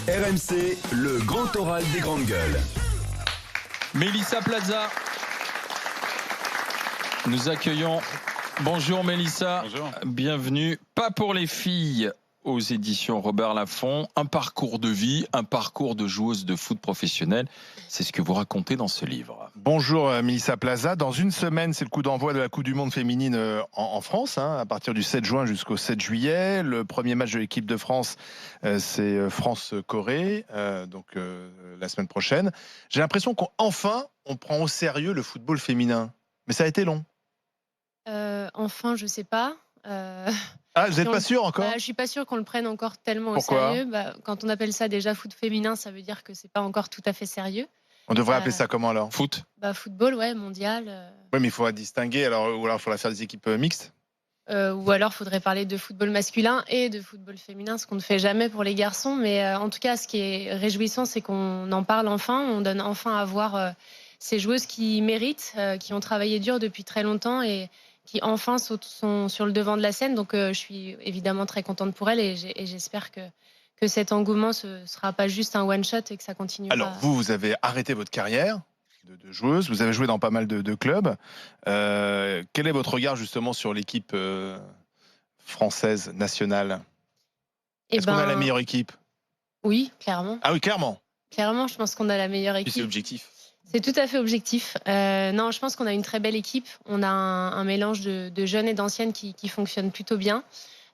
RMC, le grand oral des grandes gueules. Mélissa Plaza. Nous accueillons. Bonjour Mélissa. Bonjour. Bienvenue. Pas pour les filles aux éditions Robert Laffont. Un parcours de vie, un parcours de joueuse de foot professionnelle. C'est ce que vous racontez dans ce livre. Bonjour Mélissa Plaza. Dans une semaine, c'est le coup d'envoi de la Coupe du Monde féminine en France, à partir du 7 juin jusqu'au 7 juillet. Le premier match de l'équipe de France, c'est France-Corée, la semaine prochaine. J'ai l'impression qu'enfin, on prend au sérieux le football féminin. Mais ça a été long. Enfin, je sais pas. Ah, vous n'êtes pas sûr encore ? Je suis pas sûre qu'on le prenne encore tellement Pourquoi ? au sérieux. Quand on appelle ça déjà foot féminin, ça veut dire que c'est pas encore tout à fait sérieux. On devrait appeler ça comment alors ? Foot. Football, ouais, mondial. Oui, mais il faudra distinguer. Ou alors il faudra faire des équipes mixtes. Ou alors, faudrait parler de football masculin et de football féminin, ce qu'on ne fait jamais pour les garçons. Mais en tout cas, ce qui est réjouissant, c'est qu'on en parle enfin. On donne enfin à voir ces joueuses qui méritent, qui ont travaillé dur depuis très longtemps et qui enfin sont sur le devant de la scène. Donc je suis évidemment très contente pour elles et j'espère que cet engouement ne sera pas juste un one-shot et que ça continuera. Alors vous avez arrêté votre carrière de joueuse, vous avez joué dans pas mal de clubs. Quel est votre regard justement sur l'équipe française nationale ? Est-ce qu'on a la meilleure équipe ? Oui, clairement. Ah oui, clairement. Clairement, je pense qu'on a la meilleure équipe. C'est objectif. C'est tout à fait objectif. Non, je pense qu'on a une très belle équipe. On a un mélange de jeunes et d'anciennes qui fonctionne plutôt bien.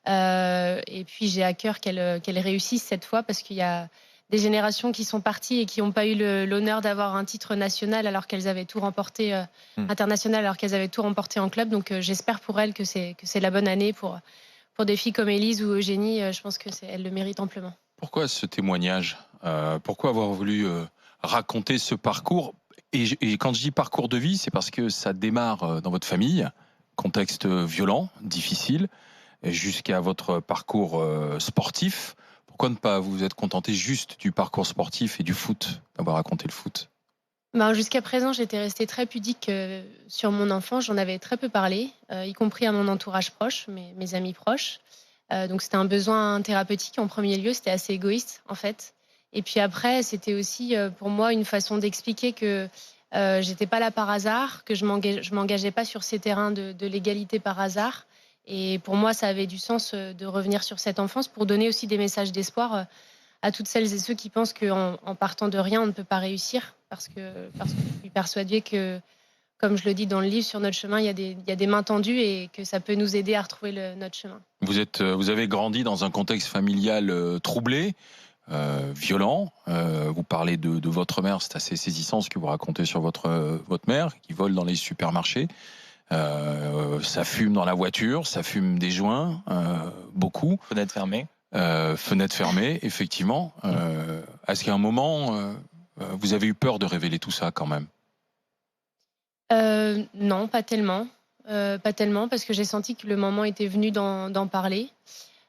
Et puis j'ai à cœur qu'elles réussissent cette fois parce qu'il y a des générations qui sont parties et qui n'ont pas eu l'honneur d'avoir un titre national alors qu'elles avaient tout remporté international alors qu'elles avaient tout remporté en club. Donc j'espère pour elles que c'est la bonne année pour des filles comme Élise ou Eugénie. Je pense qu'elles le méritent amplement. Pourquoi ce témoignage ? Pourquoi avoir voulu raconter ce parcours ? Et quand je dis parcours de vie, c'est parce que ça démarre dans votre famille, contexte violent, difficile, jusqu'à votre parcours sportif. Pourquoi ne pas vous être contenté juste du parcours sportif et du foot, d'avoir raconté le foot ? Jusqu'à présent, j'étais restée très pudique sur mon enfance. J'en avais très peu parlé, y compris à mon entourage proche, mes amis proches. Donc c'était un besoin thérapeutique en premier lieu. C'était assez égoïste en fait. Et puis après, c'était aussi pour moi une façon d'expliquer que j'étais pas là par hasard, que je m'engageais pas sur ces terrains de l'égalité par hasard. Et pour moi, ça avait du sens de revenir sur cette enfance pour donner aussi des messages d'espoir à toutes celles et ceux qui pensent qu'en partant de rien, on ne peut pas réussir. Parce que je suis persuadée que, comme je le dis dans le livre, sur notre chemin, il y a des mains tendues et que ça peut nous aider à retrouver notre chemin. Vous avez grandi dans un contexte familial troublé, violent. Vous parlez de votre mère, c'est assez saisissant ce que vous racontez sur votre mère qui vole dans les supermarchés. Ça fume dans la voiture, ça fume des joints, beaucoup. Fenêtre fermée. Fenêtre fermée, effectivement. Est-ce qu'à un moment, vous avez eu peur de révéler tout ça quand même ? Non, pas tellement. Pas tellement, parce que j'ai senti que le moment était venu d'en parler.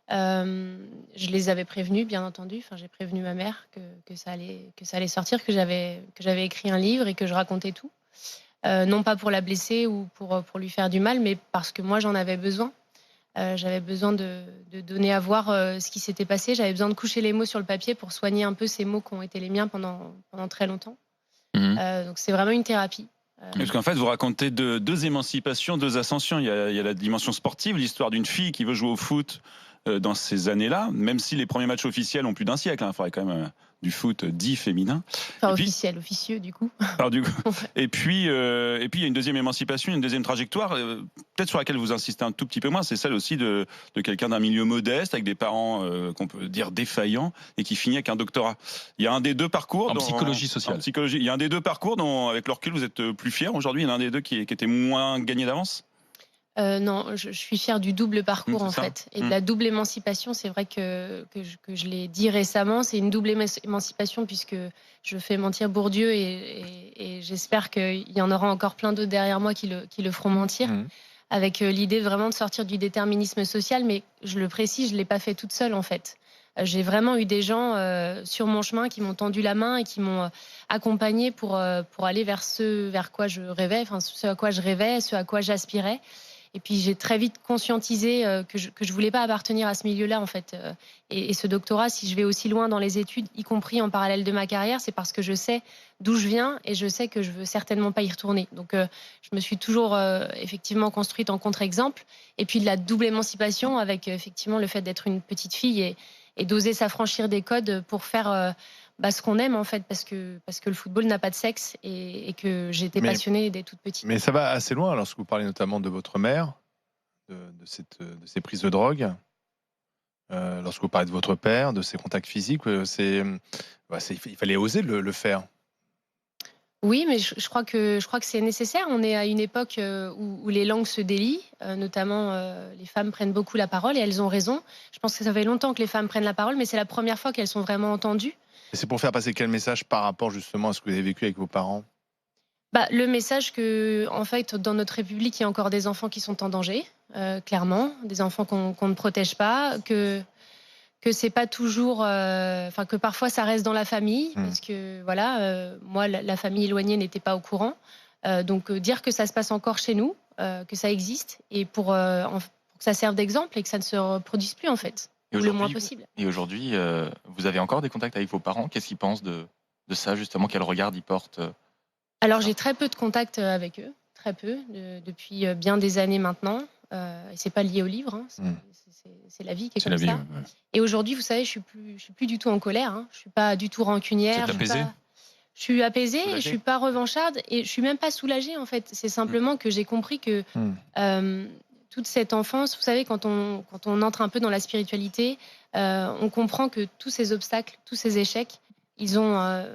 Je les avais prévenus, bien entendu. Enfin, j'ai prévenu ma mère que ça allait sortir, que j'avais écrit un livre et que je racontais tout. Non pas pour la blesser ou pour lui faire du mal, mais parce que moi, j'en avais besoin. J'avais besoin de donner à voir ce qui s'était passé. J'avais besoin de coucher les mots sur le papier pour soigner un peu ces mots qui ont été les miens pendant très longtemps. Donc c'est vraiment une thérapie. Parce qu'en fait, vous racontez deux émancipations, deux ascensions. Il y a la dimension sportive, l'histoire d'une fille qui veut jouer au foot dans ces années-là, même si les premiers matchs officiels ont plus d'un siècle. Il faudrait quand même du foot dit féminin. Enfin, officieux, du coup. Et puis, il y a une deuxième émancipation, une deuxième trajectoire, peut-être sur laquelle vous insistez un tout petit peu moins, c'est celle aussi de quelqu'un d'un milieu modeste, avec des parents qu'on peut dire défaillants, et qui finit avec un doctorat. Il y a un des deux parcours... En psychologie sociale. Il y a un des deux parcours dont, avec le recul, vous êtes plus fier aujourd'hui. Il y en a un des deux qui était moins gagné d'avance. Non, je suis fière du double parcours en fait. Et de la double émancipation, c'est vrai que je l'ai dit récemment, c'est une double émancipation puisque je fais mentir Bourdieu et j'espère qu'il y en aura encore plein d'autres derrière moi qui le feront mentir. Avec l'idée vraiment de sortir du déterminisme social, mais je le précise, je ne l'ai pas fait toute seule en fait. J'ai vraiment eu des gens sur mon chemin qui m'ont tendu la main et qui m'ont accompagnée pour aller vers ce vers quoi je rêvais, enfin ce à quoi je rêvais, ce à quoi j'aspirais. Et puis j'ai très vite conscientisé que je voulais pas appartenir à ce milieu-là en fait. Et ce doctorat, si je vais aussi loin dans les études, y compris en parallèle de ma carrière, c'est parce que je sais d'où je viens et je sais que je veux certainement pas y retourner. Donc je me suis toujours effectivement construite en contre-exemple. Et puis de la double émancipation avec effectivement le fait d'être une petite fille et d'oser s'affranchir des codes pour faire ce qu'on aime en fait, parce que le football n'a pas de sexe et que j'étais passionnée dès toute petite. Mais ça va assez loin lorsque vous parlez notamment de votre mère, de ces prises de drogue. Lorsque vous parlez de votre père, de ses contacts physiques, il fallait oser le faire. Oui, mais je crois que c'est nécessaire. On est à une époque où les langues se délient, notamment les femmes prennent beaucoup la parole et elles ont raison. Je pense que ça fait longtemps que les femmes prennent la parole, mais c'est la première fois qu'elles sont vraiment entendues. Et c'est pour faire passer quel message par rapport justement à ce que vous avez vécu avec vos parents ? Le message que, en fait, dans notre République, il y a encore des enfants qui sont en danger, clairement, des enfants qu'on ne protège pas, que c'est pas toujours, que parfois ça reste dans la famille, parce que voilà, moi la famille éloignée n'était pas au courant, donc dire que ça se passe encore chez nous, que ça existe, et pour que ça serve d'exemple et que ça ne se reproduise plus en fait, le moins possible. Et aujourd'hui, vous avez encore des contacts avec vos parents ? Qu'est-ce qu'ils pensent de ça justement ? Quel regard ils portent ? Alors j'ai très peu de contacts avec eux, très peu, depuis bien des années maintenant. Et c'est pas lié au livre, hein, c'est la vie qui est comme ça. Ouais. Et aujourd'hui, vous savez, je suis plus du tout en colère, hein, je suis pas du tout rancunière. Vous êtes apaisée ? Je suis apaisée, et je suis pas revancharde et je suis même pas soulagée en fait. C'est simplement que j'ai compris que toute cette enfance, vous savez, quand on entre un peu dans la spiritualité, on comprend que tous ces obstacles, tous ces échecs, ils ont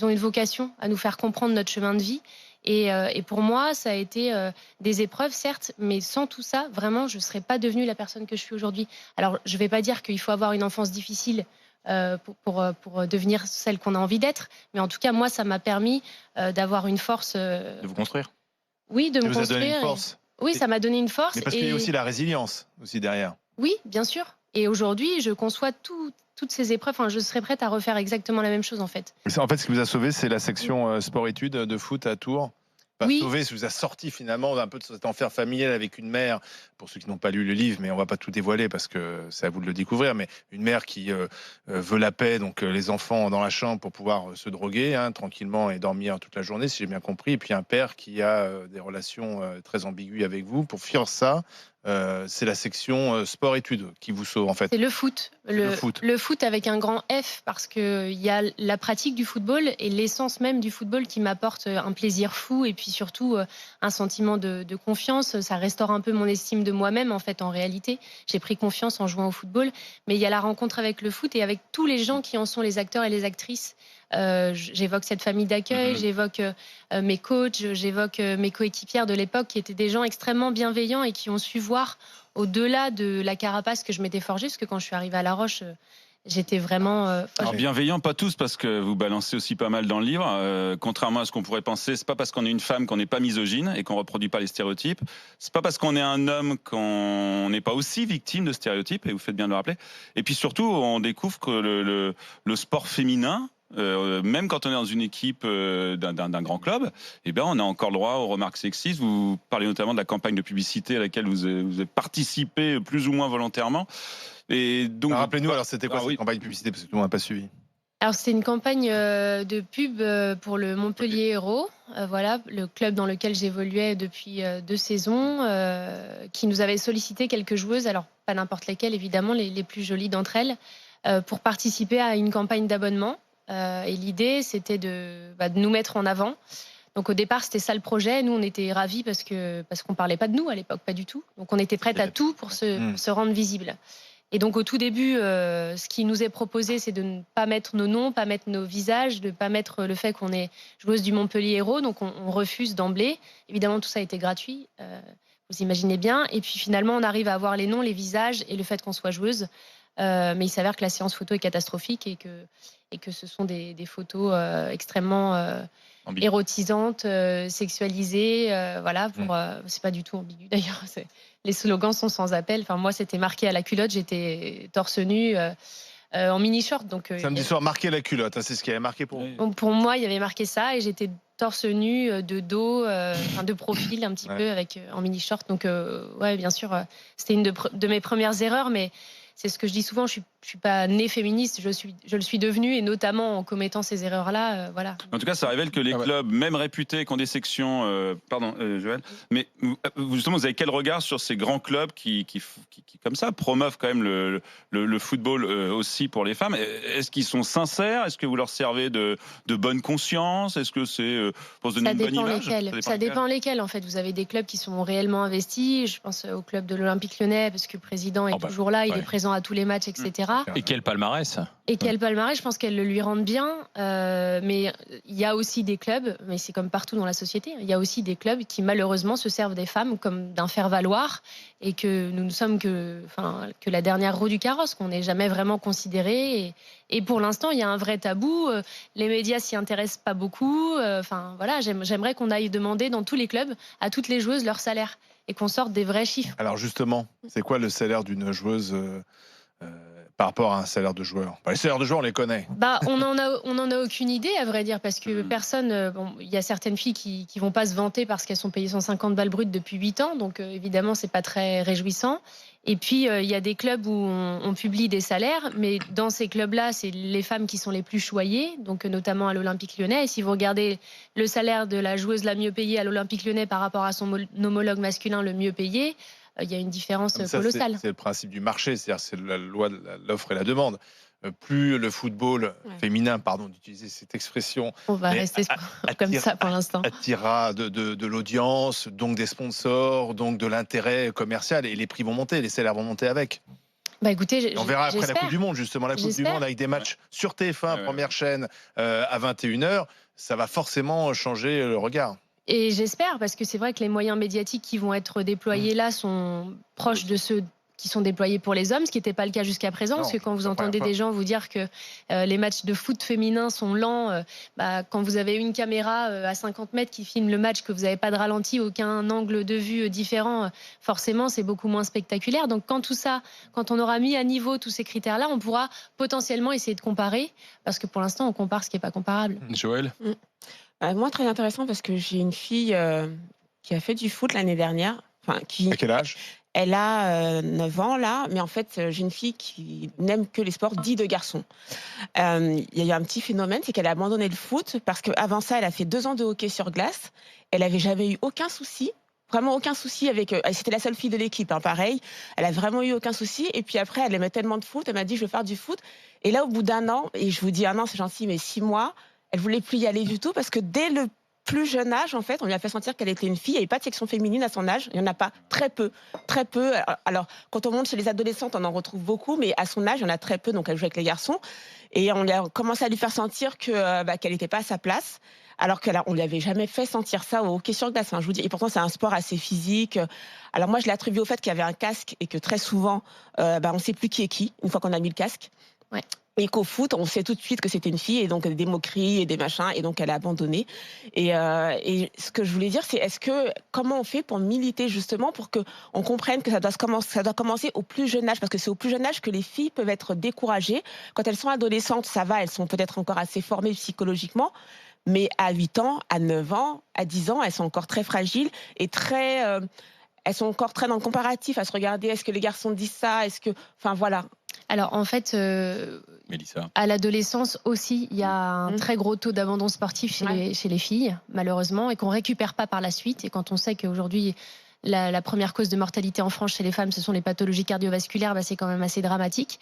une vocation à nous faire comprendre notre chemin de vie. Et pour moi, ça a été des épreuves, certes, mais sans tout ça, vraiment, je ne serais pas devenue la personne que je suis aujourd'hui. Alors, je ne vais pas dire qu'il faut avoir une enfance difficile pour devenir celle qu'on a envie d'être, mais en tout cas, moi, ça m'a permis d'avoir une force. De vous construire ? Oui, de me construire. Ça vous a donné une force. Oui, ça m'a donné une force. Mais parce qu'il y a aussi la résilience aussi derrière. Oui, bien sûr. Et aujourd'hui, je conçois toutes ces épreuves. Enfin, je serais prête à refaire exactement la même chose en fait. En fait, ce qui vous a sauvé, c'est la section sport-études de foot à Tours. Oui. Sauvé, ça vous a sorti finalement un peu de cet enfer familial avec une mère, pour ceux qui n'ont pas lu le livre, mais on ne va pas tout dévoiler parce que c'est à vous de le découvrir, mais une mère qui veut la paix, donc les enfants dans la chambre pour pouvoir se droguer tranquillement et dormir toute la journée, si j'ai bien compris, et puis un père qui a des relations très ambiguës avec vous. Pour fuir ça, c'est la section sport-études qui vous sauve en fait. C'est le foot. Le foot avec un grand F, parce qu'il y a la pratique du football et l'essence même du football qui m'apporte un plaisir fou et puis surtout un sentiment de confiance. Ça restaure un peu mon estime de moi-même en fait, en réalité. J'ai pris confiance en jouant au football, mais il y a la rencontre avec le foot et avec tous les gens qui en sont les acteurs et les actrices. J'évoque cette famille d'accueil, j'évoque mes coachs, j'évoque mes coéquipières de l'époque qui étaient des gens extrêmement bienveillants et qui ont su voir au-delà de la carapace que je m'étais forgée, parce que quand je suis arrivée à La Roche, j'étais vraiment... Alors bienveillant, pas tous, parce que vous balancez aussi pas mal dans le livre. Contrairement à ce qu'on pourrait penser, c'est pas parce qu'on est une femme qu'on n'est pas misogyne et qu'on reproduit pas les stéréotypes. C'est pas parce qu'on est un homme qu'on n'est pas aussi victime de stéréotypes, et vous faites bien de le rappeler. Et puis surtout, on découvre que le sport féminin, même quand on est dans une équipe d'un grand club, on a encore le droit aux remarques sexistes. Vous parlez notamment de la campagne de publicité à laquelle vous avez participé plus ou moins volontairement. Et donc, rappelez-nous, alors c'était quoi cette campagne de publicité, parce que tout le monde n'a pas suivi. Alors c'était une campagne de pub pour le Montpellier Hérault, voilà, le club dans lequel j'évoluais depuis 2 saisons, qui nous avait sollicité quelques joueuses, alors pas n'importe lesquelles évidemment, les plus jolies d'entre elles, pour participer à une campagne d'abonnement. Et l'idée, c'était de nous mettre en avant. Donc au départ, c'était ça le projet. Nous, on était ravis parce qu'on parlait pas de nous à l'époque, pas du tout. Donc on était prêtes à tout pour se rendre visible. Et donc au tout début, ce qui nous est proposé, c'est de ne pas mettre nos noms, pas mettre nos visages, de ne pas mettre le fait qu'on est joueuse du Montpellier Hérault. Donc on refuse d'emblée. Évidemment, tout ça a été gratuit. Vous imaginez bien. Et puis finalement, on arrive à avoir les noms, les visages et le fait qu'on soit joueuse. Mais il s'avère que la séance photo est catastrophique et que ce sont des photos extrêmement érotisantes, sexualisées. Voilà, c'est pas du tout ambigu d'ailleurs. Les slogans sont sans appel. Enfin, moi, c'était marqué à la culotte. J'étais torse nu. en mini-short. Donc, Samedi soir, marquer la culotte, hein, c'est ce qui avait marqué pour vous. donc, pour moi, il y avait marqué ça et j'étais torse nu, de dos, de profil un petit peu avec en mini-short. Donc, ouais, bien sûr, c'était une de mes premières erreurs, mais c'est ce que je dis souvent, je suis pas née féministe, je le suis devenue, et notamment en commettant ces erreurs-là, voilà. En tout cas, ça révèle que les clubs, même réputés, qui ont des sections, Joël, mais justement, vous avez quel regard sur ces grands clubs qui comme ça, promeuvent quand même le football aussi pour les femmes? Est-ce qu'ils sont sincères? Est-ce que vous leur servez de bonne conscience? Est-ce que c'est pour se donner une bonne image? Ça dépend lesquels, en fait. Vous avez des clubs qui sont réellement investis. Je pense au club de l'Olympique Lyonnais, parce que le président est toujours là, il est présent à tous les matchs, etc. Et quel palmarès? Quel palmarès, je pense qu'elle le lui rende bien. Mais il y a aussi des clubs, mais c'est comme partout dans la société, il y a aussi des clubs qui malheureusement se servent des femmes comme d'un faire-valoir, et que nous ne sommes que la dernière roue du carrosse, qu'on n'est jamais vraiment considéré. Et pour l'instant, il y a un vrai tabou. Les médias s'y intéressent pas beaucoup. Voilà, j'aimerais qu'on aille demander dans tous les clubs à toutes les joueuses leur salaire et qu'on sorte des vrais chiffres. Alors justement, c'est quoi le salaire d'une joueuse par rapport à un salaire de joueur? Les salaires de joueurs, on les connaît. On n'en a aucune idée, à vrai dire, parce que personne... il y a certaines filles qui vont pas se vanter parce qu'elles sont payées 150 balles brutes depuis 8 ans, donc évidemment, c'est pas très réjouissant. Et puis, il y a des clubs où on publie des salaires, mais dans ces clubs-là, c'est les femmes qui sont les plus choyées, donc notamment à l'Olympique Lyonnais. Et si vous regardez le salaire de la joueuse la mieux payée à l'Olympique Lyonnais par rapport à son homologue masculin le mieux payé, il y a une différence colossale. C'est le principe du marché, c'est-à-dire c'est la loi de l'offre et la demande. Plus le football féminin, pardon d'utiliser cette expression, on va rester comme ça pour l'instant, attirera de l'audience, donc des sponsors, donc de l'intérêt commercial, et les prix vont monter, les salaires vont monter avec. Écoutez, on verra après la Coupe du Monde, justement, la Coupe du Monde avec des matchs sur TF1, première chaîne, à 21h, ça va forcément changer le regard. Et j'espère, parce que c'est vrai que les moyens médiatiques qui vont être déployés là sont proches de ceux qui sont déployés pour les hommes, ce qui n'était pas le cas jusqu'à présent, parce que quand vous entendez des gens vous dire que les matchs de foot féminin sont lents, quand vous avez une caméra à 50 mètres qui filme le match, que vous n'avez pas de ralenti, aucun angle de vue différent, forcément c'est beaucoup moins spectaculaire. Donc quand on aura mis à niveau tous ces critères-là, on pourra potentiellement essayer de comparer, parce que pour l'instant on compare ce qui n'est pas comparable. Joël? Moi, très intéressant, parce que j'ai une fille qui a fait du foot l'année dernière. À quel âge? Elle a 9 ans là, mais en fait, j'ai une fille qui n'aime que les sports dits de garçons. Il y a eu un petit phénomène, c'est qu'elle a abandonné le foot parce qu'avant ça, elle a fait 2 ans de hockey sur glace. Elle n'avait jamais eu aucun souci. Vraiment aucun souci avec... C'était la seule fille de l'équipe, pareil. Elle a vraiment eu aucun souci. Et puis après, elle aimait tellement de foot. Elle m'a dit, je veux faire du foot. Et là, au bout d'1 an, et je vous dis 1 an, c'est gentil, mais 6 mois, elle voulait plus y aller du tout, parce que dès le plus jeune âge, en fait, on lui a fait sentir qu'elle était une fille. Il n'y avait pas de section féminine à son âge. Il n'y en a pas, très peu. Alors, quand on monte chez les adolescentes, on en retrouve beaucoup, mais à son âge, il y en a très peu, donc elle joue avec les garçons. Et on a commencé à lui faire sentir qu'elle n'était pas à sa place, alors qu'on ne lui avait jamais fait sentir ça au hockey sur glace. Je vous dis, et pourtant, c'est un sport assez physique. Alors moi, je l'ai attribué au fait qu'il y avait un casque, et que très souvent, on ne sait plus qui est qui, une fois qu'on a mis le casque. Ouais. Et qu'au foot, on sait tout de suite que c'était une fille, et donc des moqueries et des machins, et donc elle a abandonné. Et ce que je voulais dire, c'est comment on fait pour militer justement pour qu'on comprenne que ça doit commencer au plus jeune âge, parce que c'est au plus jeune âge que les filles peuvent être découragées. Quand elles sont adolescentes, ça va, elles sont peut-être encore assez formées psychologiquement, mais à 8 ans, à 9 ans, à 10 ans, elles sont encore très fragiles et elles sont encore très dans le comparatif, à se regarder, est-ce que les garçons disent ça, voilà. Alors en fait, Mélissa, à l'adolescence aussi, il y a un très gros taux d'abandon sportif chez les filles, malheureusement, et qu'on récupère pas par la suite. Et quand on sait qu'aujourd'hui, la première cause de mortalité en France chez les femmes, ce sont les pathologies cardiovasculaires, c'est quand même assez dramatique.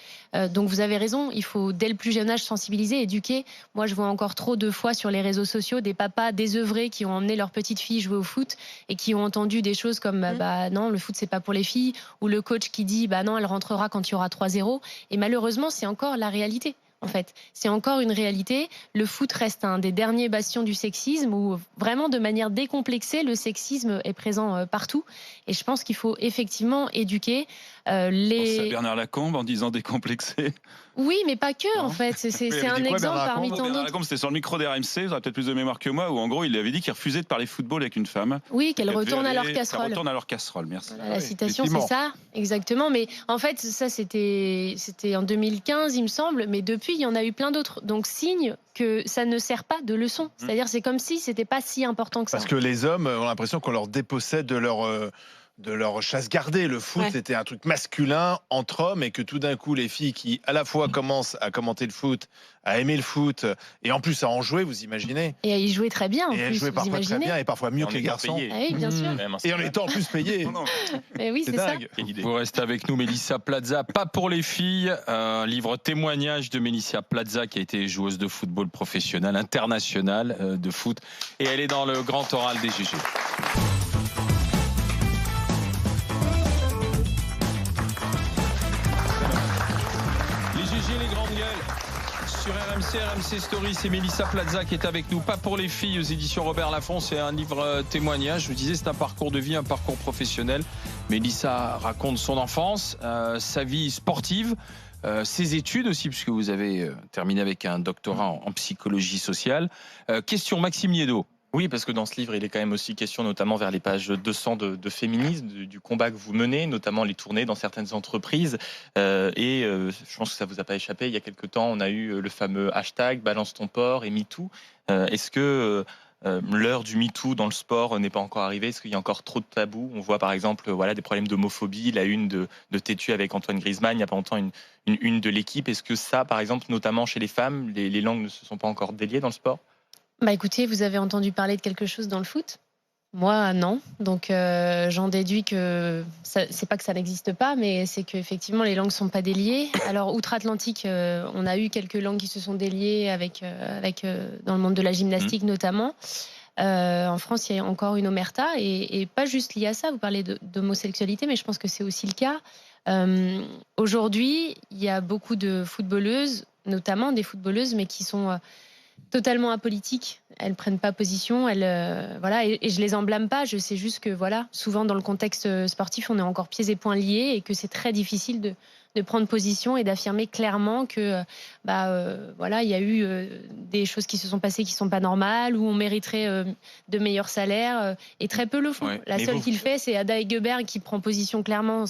Donc vous avez raison, il faut dès le plus jeune âge sensibiliser, éduquer. Moi, je vois encore trop de fois sur les réseaux sociaux des papas désœuvrés qui ont emmené leur petite fille jouer au foot et qui ont entendu des choses comme non, le foot c'est pas pour les filles, ou le coach qui dit non, elle rentrera quand il y aura 3-0. Et malheureusement, c'est encore la réalité. en fait. C'est encore une réalité. Le foot reste un des derniers bastions du sexisme où vraiment de manière décomplexée, le sexisme est présent partout. Et je pense qu'il faut effectivement éduquer les... Pense à Bernard Lacombe en disant décomplexé. Oui, mais pas que, en fait. C'est un exemple parmi tant d'autres. Lacombe, c'était sur le micro d'RMC, vous aurez peut-être plus de mémoire que moi, où en gros, il avait dit qu'il refusait de parler football avec une femme. Oui, qu'elle retourne à leur casserole. Qu'elle retourne à leur casserole, merci. Voilà, la citation, c'est ça, exactement. Mais en fait, ça, c'était en 2015, il me semble, mais depuis, il y en a eu plein d'autres. Donc, signe que ça ne sert pas de leçon. C'est-à-dire, c'est comme si c'était pas si important que ça. Parce que les hommes ont l'impression qu'on leur dépossède de leur chasse gardée. Le foot, c'était un truc masculin entre hommes, et que tout d'un coup, les filles qui, à la fois, commencent à commenter le foot, à aimer le foot, et en plus à en jouer, vous imaginez. Et à y jouer très bien, en plus, elles jouaient parfois très bien, et parfois mieux que les garçons. Ah oui, bien sûr. Et en étant en plus payés. Mais oui, c'est ça. Vous restez avec nous, Mélissa Plaza. Pas pour les filles, un livre témoignage de Mélissa Plaza, qui a été joueuse de football professionnel, internationale de foot. Et elle est dans le grand oral des GG. Les grandes gueules sur RMC Story, c'est Mélissa Plaza qui est avec nous. Pas pour les filles aux éditions Robert Laffont, c'est un livre témoignage. Je vous disais, c'est un parcours de vie, un parcours professionnel. Mélissa raconte son enfance, sa vie sportive, ses études aussi, puisque vous avez terminé avec un doctorat en psychologie sociale. Question, Maxime Liédo. Oui, parce que dans ce livre, il est quand même aussi question, notamment vers les pages 200, de féminisme, du combat que vous menez, notamment les tournées dans certaines entreprises. Je pense que ça vous a pas échappé. Il y a quelques temps, on a eu le fameux hashtag Balance ton port et MeToo. Est-ce que l'heure du MeToo dans le sport n'est pas encore arrivée? Est-ce qu'il y a encore trop de tabous? On voit par exemple des problèmes d'homophobie, la une de Tétu avec Antoine Griezmann, il n'y a pas longtemps une une de l'équipe. Est-ce que ça, par exemple, notamment chez les femmes, les langues ne se sont pas encore déliées dans le sport? Bah écoutez, vous avez entendu parler de quelque chose dans le foot? Moi, non. Donc, j'en déduis que c'est pas que ça n'existe pas, mais c'est qu'effectivement, les langues sont pas déliées. Alors, outre-Atlantique, on a eu quelques langues qui se sont déliées avec dans le monde de la gymnastique notamment. En France, il y a encore une omerta, et pas juste liée à ça. Vous parlez d'homosexualité, mais je pense que c'est aussi le cas. Aujourd'hui, il y a beaucoup de footballeuses, notamment des footballeuses, mais qui sont totalement apolitiques. Elles prennent pas position, et je les en blâme pas. Je sais juste que souvent dans le contexte sportif, on est encore pieds et poings liés, et que c'est très difficile de prendre position et d'affirmer clairement que il y a eu des choses qui se sont passées qui sont pas normales, où on mériterait de meilleurs salaires, et très peu le font. Ouais. La seule qui le fait, c'est Ada Hegerberg, qui prend position clairement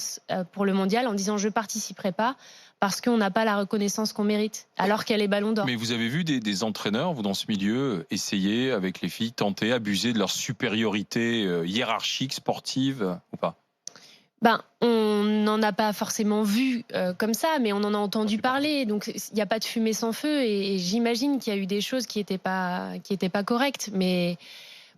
pour le mondial en disant je participerai pas parce qu'on n'a pas la reconnaissance qu'on mérite, alors qu'elle est ballon d'or. Mais vous avez vu des entraîneurs, vous, dans ce milieu, essayer avec les filles, tenter, abuser de leur supériorité hiérarchique, sportive, ou pas? On n'en a pas forcément vu comme ça, mais on en a entendu parler. Donc, il n'y a pas de fumée sans feu, et j'imagine qu'il y a eu des choses qui étaient pas correctes. Mais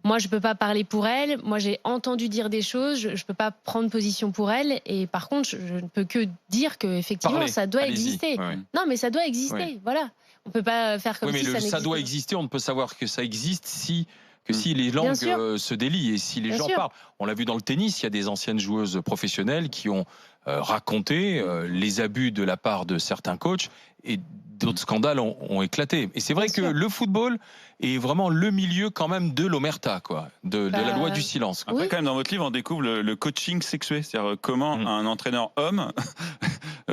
moi, je peux pas parler pour elle. Moi, j'ai entendu dire des choses. Je peux pas prendre position pour elle. Et par contre, je ne peux que dire que effectivement, ça doit exister. Ouais. Non, mais ça doit exister. Ouais. Voilà. On peut pas faire comme si ça n'existait ça doit exister. On ne peut savoir que ça existe si les langues se délient et si les gens parlent. On l'a vu dans le tennis, il y a des anciennes joueuses professionnelles qui ont raconté les abus de la part de certains coachs, et d'autres scandales ont éclaté. Et c'est vrai que le football est vraiment le milieu quand même de l'omerta, de la loi du silence. Après, quand même, dans votre livre, on découvre le coaching sexué, c'est-à-dire comment un entraîneur homme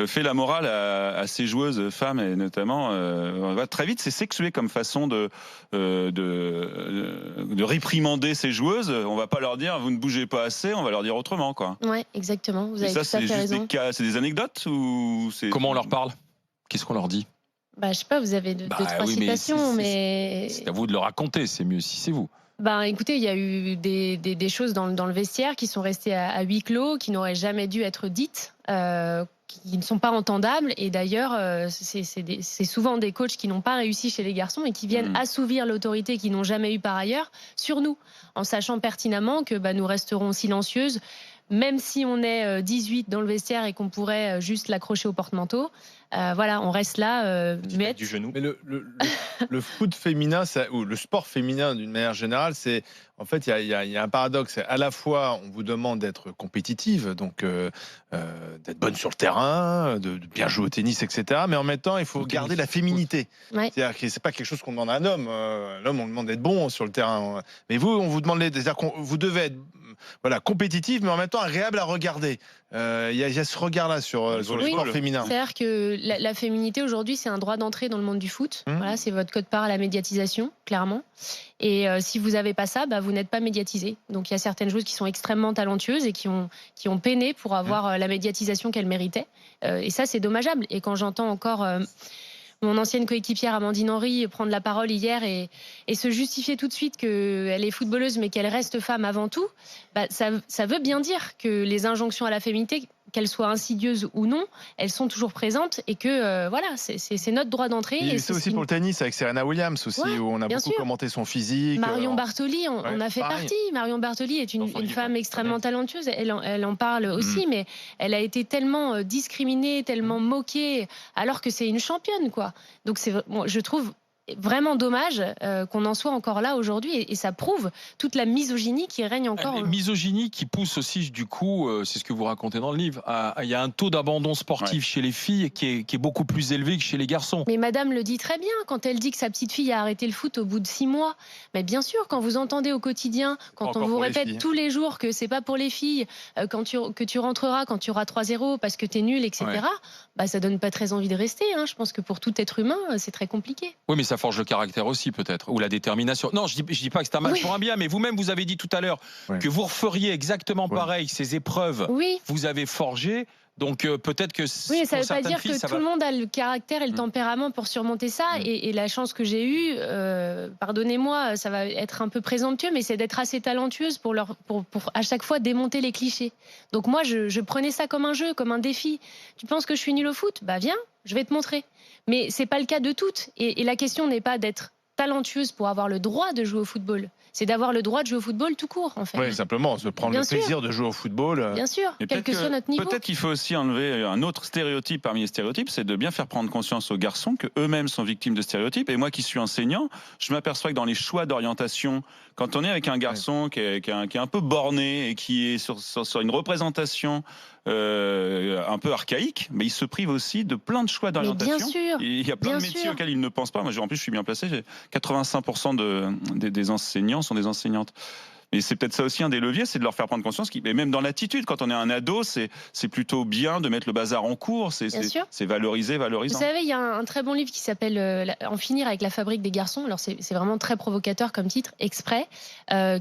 fait la morale à ses joueuses femmes, et notamment très vite c'est sexué comme façon de réprimander ses joueuses. On va pas leur dire vous ne bougez pas assez, on va leur dire autrement, quoi. Ouais, exactement. Vous avez tout à fait raison. C'est des anecdotes ou comment on leur parle? Qu'est-ce qu'on leur dit? Je sais pas, vous avez deux, trois citations, mais c'est à vous de le raconter. C'est mieux si c'est vous. Écoutez, il y a eu des choses dans le vestiaire qui sont restées à huis clos, qui n'auraient jamais dû être dites, qui ne sont pas entendables. Et d'ailleurs, c'est souvent des coachs qui n'ont pas réussi chez les garçons et qui viennent assouvir l'autorité qu'ils n'ont jamais eue par ailleurs sur nous, en sachant pertinemment que nous resterons silencieuses. même si on est 18 dans le vestiaire et qu'on pourrait juste l'accrocher au porte-manteau, voilà, on reste là, muette. Du genou. Mais le foot féminin, ou le sport féminin d'une manière générale, c'est en fait il y a un paradoxe. À la fois, on vous demande d'être compétitive, donc d'être bonne sur le terrain, de bien jouer au tennis, etc. Mais en même temps, il faut garder la féminité. Ouais. C'est-à-dire que c'est pas quelque chose qu'on demande à un homme. L'homme, on lui demande d'être bon sur le terrain. Mais vous, on vous demande, c'est-à-dire que vous devez être compétitive, mais en même temps agréable à regarder. Il y a ce regard-là sur le sport féminin. C'est-à-dire que la féminité aujourd'hui, c'est un droit d'entrée dans le monde du foot. Voilà, c'est votre quote-part à la médiatisation, clairement. Et si vous n'avez pas ça, vous n'êtes pas médiatisé. Donc il y a certaines joueuses qui sont extrêmement talentueuses et qui ont peiné pour avoir la médiatisation qu'elles méritaient. Et ça, c'est dommageable. Et quand j'entends encore mon ancienne coéquipière Amandine Henry prendre la parole hier et se justifier tout de suite qu'elle est footballeuse mais qu'elle reste femme avant tout, ça veut bien dire que les injonctions à la féminité, qu'elles soient insidieuses ou non, elles sont toujours présentes et que voilà, c'est notre droit d'entrée. Et c'est aussi pour le tennis avec Serena Williams aussi, où on a beaucoup commenté son physique. Marion Bartoli, on a fait partie. Marion Bartoli est une femme extrêmement talentueuse. Elle en parle aussi, mais elle a été tellement discriminée, tellement moquée, alors que c'est une championne, quoi. Donc je trouve vraiment dommage qu'on en soit encore là aujourd'hui et ça prouve toute la misogynie qui règne encore. Misogynie qui pousse aussi, du coup, c'est ce que vous racontez dans le livre, il y a un taux d'abandon sportif chez les filles qui est beaucoup plus élevé que chez les garçons. Mais madame le dit très bien quand elle dit que sa petite fille a arrêté le foot au bout de 6 mois. Mais bien sûr, quand vous entendez au quotidien, quand on vous répète tous les jours que c'est pas pour les filles, que tu rentreras quand tu auras 3-0 parce que t'es nul, etc., ça donne pas très envie de rester. Je pense que pour tout être humain, c'est très compliqué. Oui, mais ça forge le caractère aussi, peut-être, ou la détermination. Non, je dis pas que c'est un mal pour un bien, mais vous-même, vous avez dit tout à l'heure que vous referiez exactement pareil ces épreuves. Vous avez forgé. Donc peut-être que oui, ça ne veut pas dire que tout le monde a le caractère et le tempérament pour surmonter ça. Et la chance que j'ai eue, pardonnez-moi, ça va être un peu présomptueux, mais c'est d'être assez talentueuse pour à chaque fois démonter les clichés. Donc moi, je prenais ça comme un jeu, comme un défi. Tu penses que je suis nulle au foot ? Viens, je vais te montrer. Mais c'est pas le cas de toutes. Et la question n'est pas d'être talentueuse pour avoir le droit de jouer au football. C'est d'avoir le droit de jouer au football tout court, en fait. Oui, simplement, se prendre le plaisir de jouer au football. Bien sûr, quel que soit notre niveau. Peut-être qu'il faut aussi enlever un autre stéréotype parmi les stéréotypes, c'est de bien faire prendre conscience aux garçons qu'eux-mêmes sont victimes de stéréotypes. Et moi qui suis enseignant, je m'aperçois que dans les choix d'orientation, quand on est avec un garçon qui est un peu borné et qui est sur une représentation un peu archaïque, mais il se prive aussi de plein de choix d'orientation. Bien sûr. Il y a plein de métiers auxquels il ne pense pas. Moi, en plus, je suis bien placé. 85% des enseignants sont des enseignantes. Mais c'est peut-être ça aussi un des leviers, c'est de leur faire prendre conscience mais même dans l'attitude, quand on est un ado, c'est plutôt bien de mettre le bazar en cours, c'est valorisant. Vous savez, il y a un très bon livre qui s'appelle En finir avec la fabrique des garçons. Alors c'est vraiment très provocateur comme titre, exprès,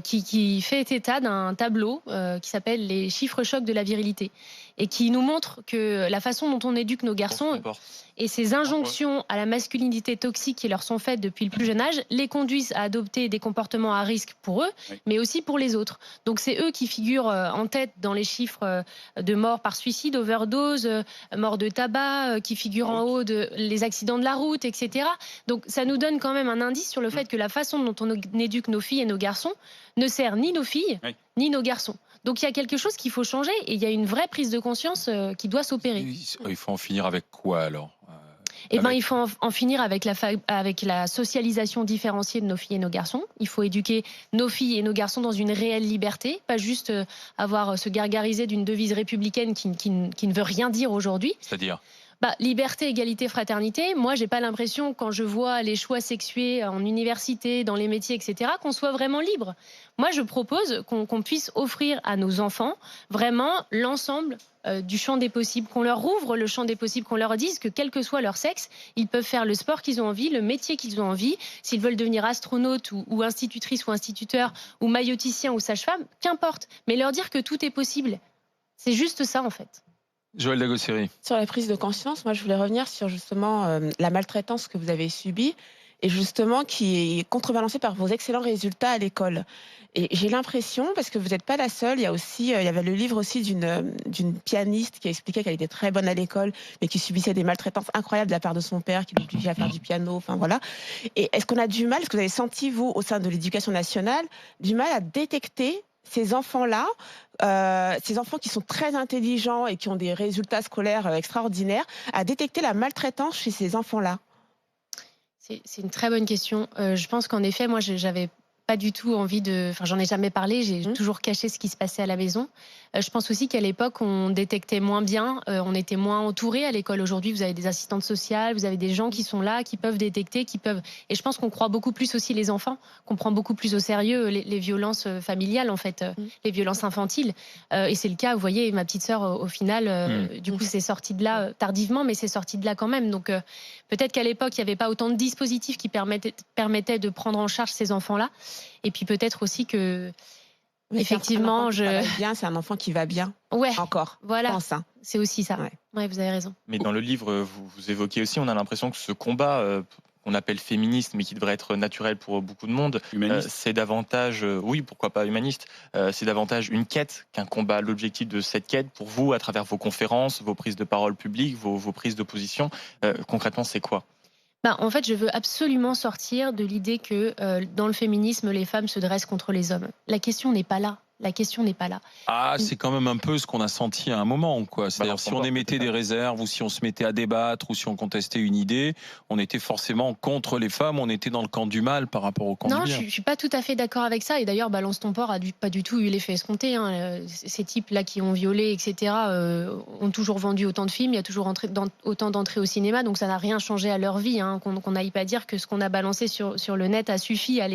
qui fait état d'un tableau qui s'appelle Les chiffres chocs de la virilité et qui nous montre que la façon dont on éduque nos garçons et ces injonctions à la masculinité toxique qui leur sont faites depuis le plus jeune âge les conduisent à adopter des comportements à risque pour eux, mais aussi pour les autres. Donc c'est eux qui figurent en tête dans les chiffres de morts par suicide, overdose, mort de tabac, qui figurent en haut de les accidents de la route, etc. Donc ça nous donne quand même un indice sur le fait que la façon dont on éduque nos filles et nos garçons ne sert ni nos filles, ni nos garçons. Donc il y a quelque chose qu'il faut changer et il y a une vraie prise de conscience qui doit s'opérer. Il faut en finir avec quoi alors ? Il faut en finir avec la socialisation différenciée de nos filles et nos garçons. Il faut éduquer nos filles et nos garçons dans une réelle liberté, pas juste se gargariser d'une devise républicaine qui ne veut rien dire aujourd'hui. C'est-à-dire ? Liberté, égalité, fraternité. Moi, j'ai pas l'impression, quand je vois les choix sexués en université, dans les métiers, etc., qu'on soit vraiment libre. Moi, je propose qu'on puisse offrir à nos enfants vraiment l'ensemble du champ des possibles, qu'on leur ouvre le champ des possibles, qu'on leur dise que quel que soit leur sexe, ils peuvent faire le sport qu'ils ont envie, le métier qu'ils ont envie. S'ils veulent devenir astronaute ou institutrice ou instituteur ou mailloticien ou sage-femme, qu'importe. Mais leur dire que tout est possible. C'est juste ça, en fait. Joëlle Dagossiri. Sur la prise de conscience, moi je voulais revenir sur justement la maltraitance que vous avez subie et justement qui est contrebalancée par vos excellents résultats à l'école. Et j'ai l'impression, parce que vous n'êtes pas la seule, il y avait le livre aussi d'une pianiste qui a expliqué qu'elle était très bonne à l'école, mais qui subissait des maltraitances incroyables de la part de son père, qui l'obligeait à faire du piano, enfin voilà. Et est-ce qu'on a du mal, est-ce que vous avez senti, vous, au sein de l'éducation nationale, du mal à détecter ces enfants-là, ces enfants qui sont très intelligents et qui ont des résultats scolaires extraordinaires, à détecter la maltraitance chez ces enfants-là? C'est une très bonne question. Je pense qu'en effet, moi, j'avais pas du tout envie de... Enfin, j'en ai jamais parlé, j'ai toujours caché ce qui se passait à la maison. Je pense aussi qu'à l'époque, on détectait moins bien, on était moins entouré à l'école. Aujourd'hui, vous avez des assistantes sociales, vous avez des gens qui sont là, qui peuvent détecter, qui peuvent... Et je pense qu'on croit beaucoup plus aussi les enfants, qu'on prend beaucoup plus au sérieux les violences familiales, en fait, les violences infantiles. Et c'est le cas, vous voyez, ma petite sœur, au final, du coup, c'est sorti de là tardivement, mais c'est sorti de là quand même. Donc, peut-être qu'à l'époque, il n'y avait pas autant de dispositifs qui permettaient de prendre en charge ces enfants-là. Et puis peut-être aussi que, oui, effectivement, c'est un enfant qui va bien. Ouais, encore. Voilà, pense, hein. C'est aussi ça. Ouais, vous avez raison. Mais dans le livre, vous évoquez aussi, on a l'impression que ce combat qu'on appelle féministe, mais qui devrait être naturel pour beaucoup de monde, c'est davantage, oui, pourquoi pas humaniste, c'est davantage une quête qu'un combat. L'objectif de cette quête, pour vous, à travers vos conférences, vos prises de parole publiques, vos prises de position, concrètement, c'est quoi ? En fait, je veux absolument sortir de l'idée que dans le féminisme, les femmes se dressent contre les hommes. La question n'est pas là. La question n'est pas là. Ah, c'est quand même un peu ce qu'on a senti à un moment, quoi. C'est-à-dire, si on émettait des réserves, ou si on se mettait à débattre, ou si on contestait une idée, on était forcément contre les femmes, on était dans le camp du mal par rapport au camp du bien. Non, je suis pas tout à fait d'accord avec ça. Et d'ailleurs, Balance ton port a pas du tout eu l'effet escompté. Hein. Ces types-là qui ont violé, etc., ont toujours vendu autant de films, il y a toujours autant d'entrées au cinéma, donc ça n'a rien changé à leur vie. Hein. Qu'on n'aille pas dire que ce qu'on a balancé sur le net a suffi à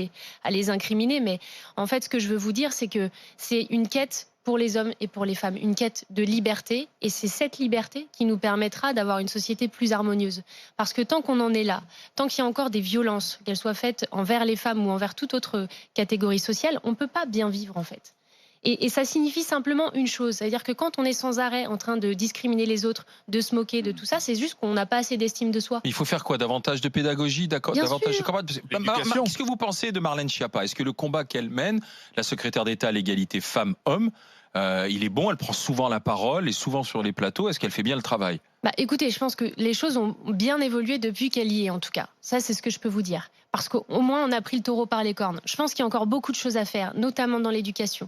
les incriminer. Mais en fait, ce que je veux vous dire, c'est que c'est une quête pour les hommes et pour les femmes, une quête de liberté, et c'est cette liberté qui nous permettra d'avoir une société plus harmonieuse. Parce que tant qu'on en est là, tant qu'il y a encore des violences, qu'elles soient faites envers les femmes ou envers toute autre catégorie sociale, on ne peut pas bien vivre en fait. Et ça signifie simplement une chose, c'est-à-dire que quand on est sans arrêt en train de discriminer les autres, de se moquer de tout ça, c'est juste qu'on n'a pas assez d'estime de soi. Il faut faire quoi ? Davantage de pédagogie, davantage de combat. Qu'est-ce que vous pensez de Marlène Schiappa ? Est-ce que le combat qu'elle mène, la secrétaire d'État à l'égalité femmes-hommes, il est bon, elle prend souvent la parole et souvent sur les plateaux, est-ce qu'elle fait bien le travail ? Écoutez, je pense que les choses ont bien évolué depuis qu'elle y est, en tout cas. Ça, c'est ce que je peux vous dire. Parce qu'au moins, on a pris le taureau par les cornes. Je pense qu'il y a encore beaucoup de choses à faire, notamment dans l'éducation.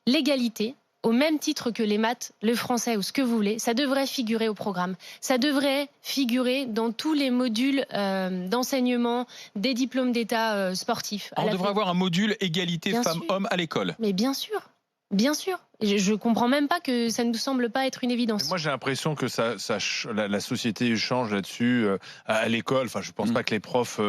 L'égalité, au même titre que les maths, le français ou ce que vous voulez, ça devrait figurer au programme. Ça devrait figurer dans tous les modules d'enseignement des diplômes d'État sportifs. On devrait avoir un module égalité femmes-hommes à l'école. Mais bien sûr. Bien sûr. Je comprends même pas que ça ne nous semble pas être une évidence. Mais moi, j'ai l'impression que la société change là-dessus à l'école. Enfin, je pense pas que les profs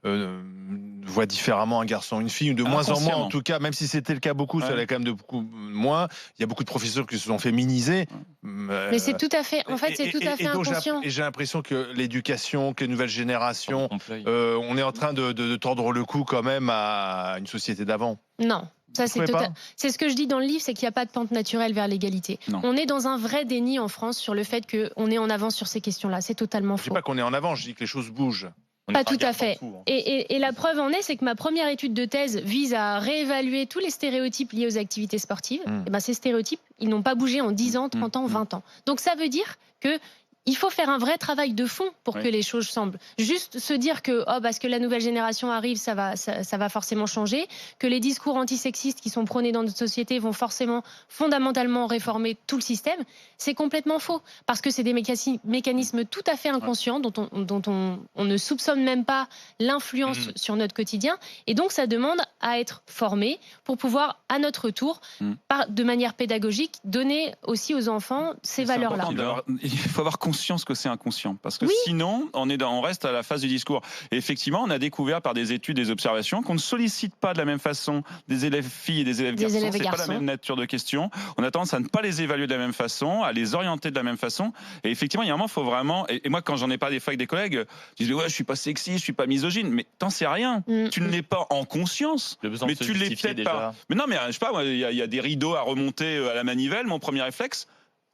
voient différemment un garçon ou une fille, ou de moins en moins en tout cas. Même si c'était le cas beaucoup, ça l'est quand même de beaucoup moins. Il y a beaucoup de professeurs qui se sont féminisés. Mais c'est tout à fait. En fait, c'est tout à fait inconscient. Et j'ai l'impression que l'éducation, que les nouvelles générations, on est en train de tordre le cou quand même à une société d'avant. Non. Ça, c'est ce que je dis dans le livre, c'est qu'il n'y a pas de pente naturelle vers l'égalité. On est dans un vrai déni en France sur le fait qu'on est en avance sur ces questions-là. C'est totalement faux. Je ne dis pas qu'on est en avance, je dis que les choses bougent. Pas tout à fait. Et la preuve en est, c'est que ma première étude de thèse vise à réévaluer tous les stéréotypes liés aux activités sportives. Et ces stéréotypes, ils n'ont pas bougé en 10 ans, 30 ans, 20 ans. Donc ça veut dire que il faut faire un vrai travail de fond pour que les choses semblent. Juste se dire que parce que la nouvelle génération arrive, ça va forcément changer, que les discours antisexistes qui sont prônés dans notre société vont forcément fondamentalement réformer tout le système, c'est complètement faux. Parce que c'est des mécanismes tout à fait inconscients dont on ne soupçonne même pas l'influence sur notre quotidien. Et donc ça demande à être formé pour pouvoir, à notre tour, de manière pédagogique, donner aussi aux enfants ces valeurs-là. Il faut avoir conscience que c'est inconscient, parce que sinon on reste à la phase du discours. Et effectivement, on a découvert par des études, des observations, qu'on ne sollicite pas de la même façon des élèves filles et des élèves garçons. C'est pas la même nature de questions. On a tendance à ne pas les évaluer de la même façon, à les orienter de la même façon. Et effectivement, il y a un moment, il faut vraiment. Et moi, quand j'en ai parlé des fois avec des collègues, je disais je suis pas sexiste, je suis pas misogyne, mais t'en sais rien. Tu ne l'es pas en conscience, mais tu l'es peut-être pas. Mais non, mais je sais pas, il y a des rideaux à remonter à la manivelle. Mon premier réflexe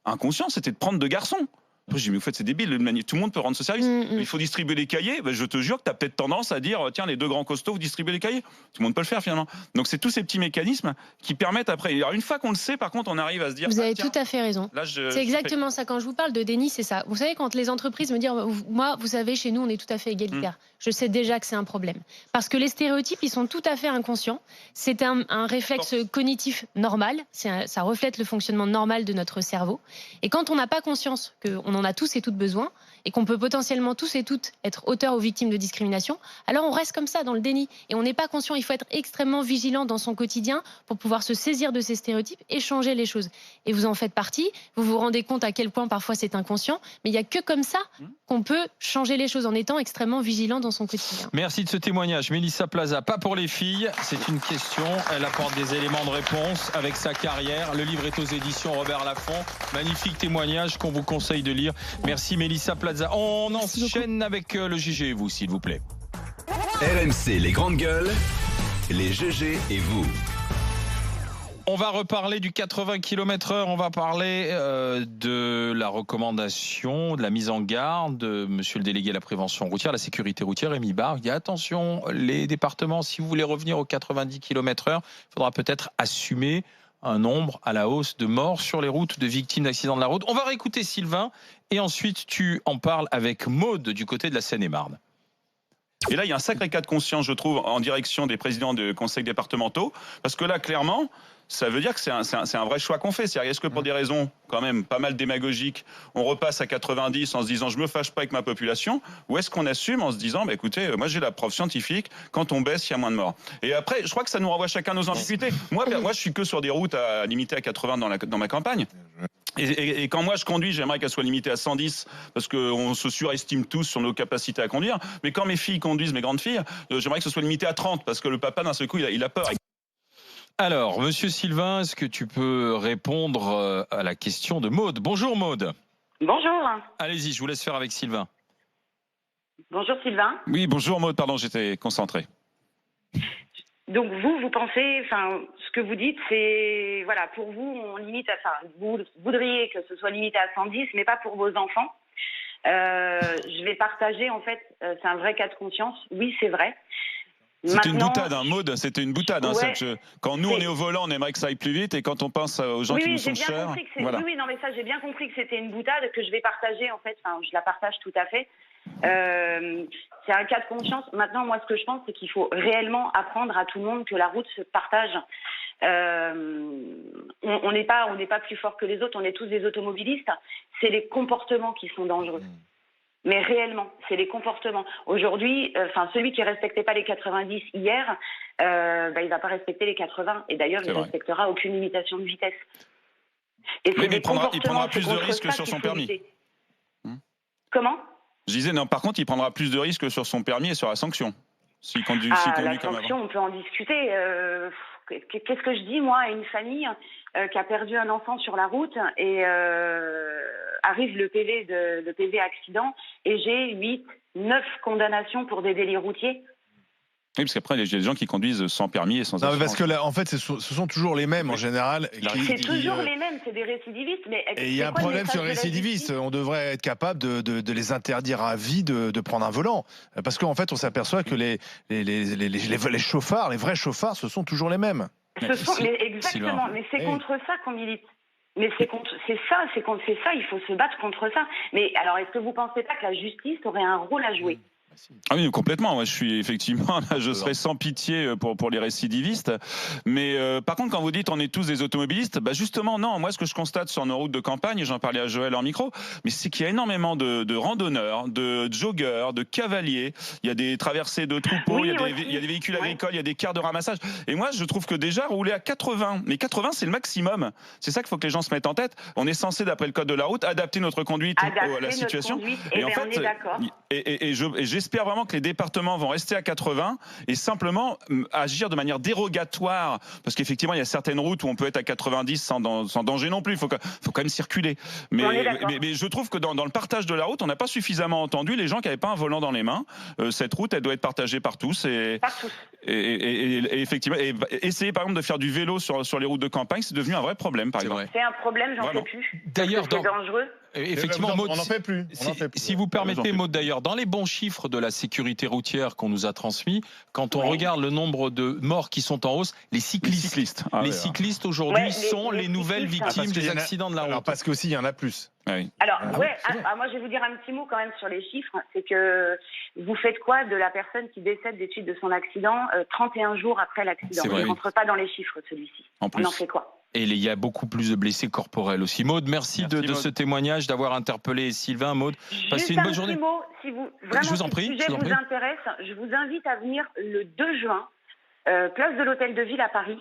inconscient, c'était de prendre 2 garçons. Après, je dis, mais au fait, c'est débile, tout le monde peut rendre ce service. Il faut distribuer les cahiers. Je te jure que tu as peut-être tendance à dire, tiens, les 2 grands costauds, vous distribuez les cahiers. Tout le monde peut le faire, finalement. Donc, c'est tous ces petits mécanismes qui permettent après. Alors, une fois qu'on le sait, par contre, on arrive à se dire. Vous avez tout à fait raison. C'est exactement ça. Quand je vous parle de déni, c'est ça. Vous savez, quand les entreprises me disent, moi, vous savez, chez nous, on est tout à fait égalitaire. je sais déjà que c'est un problème. Parce que les stéréotypes, ils sont tout à fait inconscients. C'est un réflexe cognitif normal. Ça reflète le fonctionnement normal de notre cerveau. Et quand on n'a pas conscience qu'on en a tous et toutes besoin, et qu'on peut potentiellement tous et toutes être auteurs ou victimes de discrimination, alors on reste comme ça dans le déni. Et on n'est pas conscient. Il faut être extrêmement vigilant dans son quotidien pour pouvoir se saisir de ces stéréotypes et changer les choses. Et vous en faites partie. Vous vous rendez compte à quel point parfois c'est inconscient. Mais il n'y a que comme ça qu'on peut changer les choses en étant extrêmement vigilant dans son quotidien. Merci de ce témoignage. Mélissa Plaza, pas pour les filles, c'est une question. Elle apporte des éléments de réponse avec sa carrière. Le livre est aux éditions Robert Laffont. Magnifique témoignage qu'on vous conseille de lire. Merci Mélissa Plaza. On enchaîne avec le GG et vous, s'il vous plaît. RMC, les grandes gueules, les GG et vous. On va reparler du 80 km/h, on va parler de la recommandation, de la mise en garde de monsieur le délégué à la prévention routière, la sécurité routière, Rémi Barre. Il y a attention, les départements, si vous voulez revenir aux 90 km/h, il faudra peut-être assumer un nombre à la hausse de morts sur les routes, de victimes d'accidents de la route. On va réécouter Sylvain et ensuite tu en parles avec Maude du côté de la Seine-et-Marne. Et là, il y a un sacré cas de conscience, je trouve, en direction des présidents de conseils départementaux, parce que là, clairement, ça veut dire que c'est un vrai choix qu'on fait. C'est-à-dire, est-ce que pour des raisons quand même pas mal démagogiques, on repasse à 90 en se disant je me fâche pas avec ma population, ou est-ce qu'on assume en se disant bah, écoutez, moi j'ai la preuve scientifique, quand on baisse, il y a moins de morts. Et après, je crois que ça nous renvoie chacun nos ambiguïtés. Moi, je suis que sur des routes limitées à 80 dans ma campagne. Et quand moi je conduis, j'aimerais qu'elle soit limitée à 110 parce qu'on se surestime tous sur nos capacités à conduire. Mais quand mes filles conduisent, mes grandes filles, j'aimerais que ce soit limité à 30 parce que le papa d'un seul coup il a peur. Alors, monsieur Sylvain, est-ce que tu peux répondre à la question de Maude? Bonjour Maude. Bonjour. Allez-y, je vous laisse faire avec Sylvain. Bonjour Sylvain. Oui, bonjour Maude, pardon, j'étais concentré. Donc vous pensez, enfin, ce que vous dites, c'est, voilà, pour vous, on limite à ça. Vous voudriez que ce soit limité à 110, mais pas pour vos enfants. Je vais partager, en fait, c'est un vrai cas de conscience. Oui, c'est vrai. C'était une boutade, hein, Maude, c'était une boutade. Hein, ouais, quand nous, on est au volant, on aimerait que ça aille plus vite, et quand on pense aux gens qui nous sont chers... Voilà. Oui, non, mais ça, j'ai bien compris que c'était une boutade, que je vais partager, en fait, enfin, je la partage tout à fait. C'est un cas de conscience. Maintenant, moi, ce que je pense, c'est qu'il faut réellement apprendre à tout le monde que la route se partage. On n'est pas plus fort que les autres, on est tous des automobilistes. C'est les comportements qui sont dangereux. Mais réellement, c'est les comportements. Aujourd'hui, celui qui respectait pas les 90 hier, il va pas respecter les 80. Et d'ailleurs, il ne respectera aucune limitation de vitesse. Et mais il prendra plus de risques sur son permis. Comment ? Je disais, non, par contre, il prendra plus de risques sur son permis et sur la sanction. S'il conduit, la sanction, on peut en discuter. Qu'est-ce que je dis, moi, à une famille qui a perdu un enfant sur la route et arrive le PV accident et j'ai 8, 9 condamnations pour des délits routiers. Oui, parce qu'après, il y a des gens qui conduisent sans permis et sans assurance. Parce que là, en fait, ce sont toujours les mêmes en général. C'est toujours les mêmes, c'est des récidivistes. Et il y a un problème sur les récidivistes. On devrait être capable de les interdire à vie de prendre un volant. Parce qu'en fait, on s'aperçoit que les chauffards, les vrais chauffards, ce sont toujours les mêmes. Exactement, mais c'est contre ça qu'on milite. Mais c'est ça, il faut se battre contre ça. Mais alors, est-ce que vous ne pensez pas que la justice aurait un rôle à jouer ? Ah oui, complètement. Moi, je suis effectivement, là, je serais sans pitié pour les récidivistes. Mais par contre, quand vous dites on est tous des automobilistes, bah justement, non. Moi, ce que je constate sur nos routes de campagne, et j'en parlais à Joël en micro, mais c'est qu'il y a énormément de randonneurs, de joggeurs, de cavaliers. Il y a des traversées de troupeaux, il y a des véhicules agricoles, il y a des cars de ramassage. Et moi, je trouve que déjà, rouler à 80, mais 80, c'est le maximum. C'est ça qu'il faut que les gens se mettent en tête. On est censé, d'après le code de la route, adapter notre conduite à la situation. Et en fait, on est d'accord. Et j'espère vraiment que les départements vont rester à 80 et simplement agir de manière dérogatoire, parce qu'effectivement il y a certaines routes où on peut être à 90 sans danger non plus, il faut quand même circuler. Mais je trouve que dans le partage de la route, on n'a pas suffisamment entendu les gens qui n'avaient pas un volant dans les mains. Cette route, elle doit être partagée par tous. Et effectivement, essayer par exemple de faire du vélo sur les routes de campagne, c'est devenu un vrai problème, par exemple. C'est un problème, j'en sais plus. D'ailleurs, c'est dangereux. Effectivement, Maud, on n'en fait plus. Si vous permettez, Maud, d'ailleurs, dans les bons chiffres de la sécurité routière qu'on nous a transmis, quand on regarde le nombre de morts qui sont en hausse, les cyclistes aujourd'hui sont les nouvelles victimes des accidents de la route. Alors, parce qu'aussi, il y en a plus. Oui. Alors, moi, je vais vous dire un petit mot quand même sur les chiffres. C'est que vous faites quoi de la personne qui décède des suites de son accident 31 jours après l'accident? Il ne rentre pas dans les chiffres, celui-ci. On en fait quoi? Et il y a beaucoup plus de blessés corporels aussi. Maud, merci de ce témoignage, d'avoir interpellé Sylvain. Maud, passez une bonne journée. Juste un petit mot, si le sujet vous intéresse, je vous invite à venir le 2 juin, place de l'Hôtel de Ville à Paris.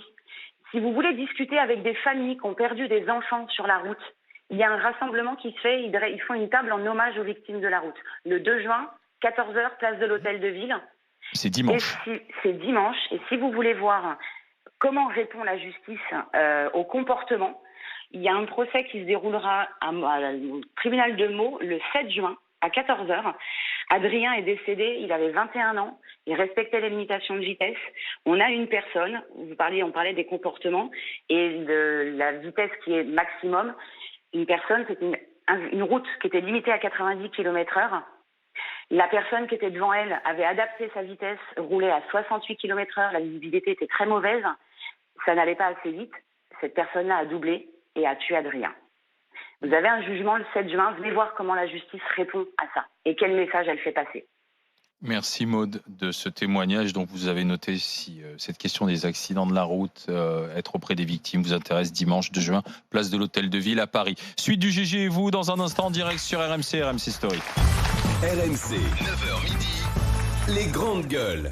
Si vous voulez discuter avec des familles qui ont perdu des enfants sur la route, il y a un rassemblement qui se fait. Ils font une table en hommage aux victimes de la route. Le 2 juin, 14h, place de l'Hôtel de Ville. C'est dimanche. C'est dimanche. Et si vous voulez voir comment répond la justice au comportement, il y a un procès qui se déroulera au tribunal de Meaux le 7 juin à 14h. Adrien est décédé, il avait 21 ans, il respectait les limitations de vitesse. On a une personne, on parlait des comportements et de la vitesse qui est maximum. Une personne, c'était une route qui était limitée à 90 km/h. La personne qui était devant elle avait adapté sa vitesse, roulait à 68 km/h, la visibilité était très mauvaise, ça n'allait pas assez vite. Cette personne-là a doublé et a tué Adrien. Vous avez un jugement le 7 juin, venez voir comment la justice répond à ça et quel message elle fait passer. Merci Maud de ce témoignage. Donc vous avez noté si cette question des accidents de la route, être auprès des victimes vous intéresse, dimanche 2 juin, place de l'Hôtel de Ville à Paris. Suite du GG et vous dans un instant en direct sur RMC Story. RMC, 9h midi, les grandes gueules.